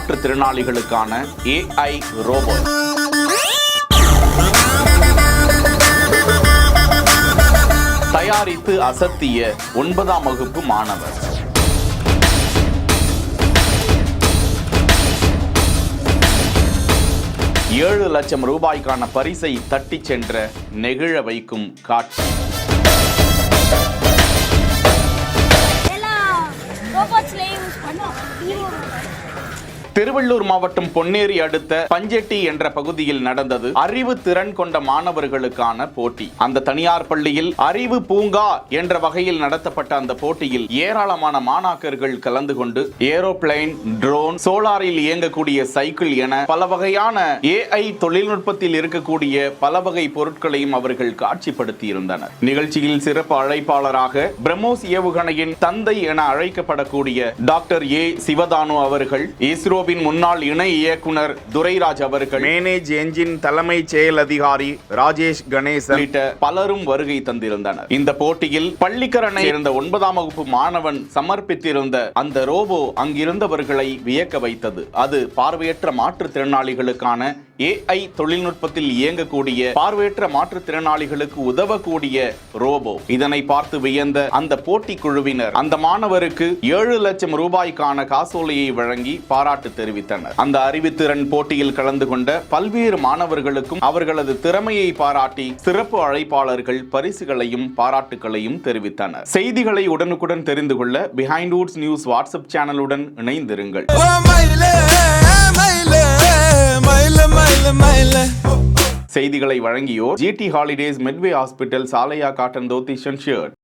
மாற்றுத்திறனாளிகளுக்கான AI robot. தயாரித்து அசத்திய 9ஆம் வகுப்பு மாணவர். $7 லட்சம் பரிசை தட்டிச் சென்ற நெகிழ வைக்கும் காட்சி. திருவள்ளூர் மாவட்டம் பொன்னேரி அடுத்த பஞ்செட்டி என்ற பகுதியில் நடந்தது அறிவு திறன் கொண்ட மாணவர்களுக்கான போட்டி. அந்த தனியார் பள்ளியில் அறிவு பூங்கா என்ற வகையில் நடத்தப்பட்ட அந்த போட்டியில் ஏராளமான மாணாக்கர்கள் கலந்து கொண்டு ஏரோப்ளேன், ட்ரோன், சோலாரில் இயங்கக்கூடிய சைக்கிள் என பல வகையான AI தொழில்நுட்பத்தில் இருக்கக்கூடிய பல வகை பொருட்களையும் அவர்கள் காட்சிப்படுத்தி இருந்தனர். நிகழ்ச்சியில் சிறப்பு அழைப்பாளராக பிரம்மோஸ் ஏவுகணையின் தந்தை என அழைக்கப்படக்கூடிய டாக்டர் சிவதானு அவர்கள், இஸ்ரோ முன்னாள் இணை இயக்குனர் துரைராஜ் அவர்கள், மேனேஜ் என்ஜின் தலைமைச் செயல் அதிகாரி ராஜேஷ் கணேசன் உள்ளிட்ட பலரும் வருகை தந்திருந்தனர். இந்த போட்டியில் பள்ளிக்கரணை இருந்த 9ஆம் வகுப்பு மாணவன் சமர்ப்பித்திருந்த அந்த ரோபோ அங்கிருந்தவர்களை வியக்க வைத்தது. அது பார்வையற்ற மாற்றுத்திறனாளிகளுக்கான AI தொழில்நுட்பத்தில் இயங்கக்கூடிய பார்வையற்ற மாற்றுத்திறனாளிகளுக்கு உதவக்கூடிய ரோபோ. இதனை பார்த்து வியந்த அந்த போட்டி குழுவினர் அந்த மாணவருக்கு $7 லட்சம் காசோலையை வழங்கி பாராட்டு தெரிவித்தனர். அந்த அறிவுத்திறன் போட்டியில் கலந்து கொண்ட பல்வேறு மாணவர்களுக்கும் அவர்களது திறமையை பாராட்டி சிறப்பு அழைப்பாளர்கள் பரிசுகளையும் பாராட்டுகளையும் தெரிவித்தனர். செய்திகளை உடனுக்குடன் தெரிந்து கொள்ள பிஹைண்ட் வுட்ஸ் நியூஸ் வாட்ஸ்அப் சேனலுடன் இணைந்திருங்கள். செய்திகளை வழங்கியோர் GT ஹாலிடேஸ், மெட்வே ஹாஸ்பிட்டல், சாலையா காட்டன் தோத்தி ஷர்ட்.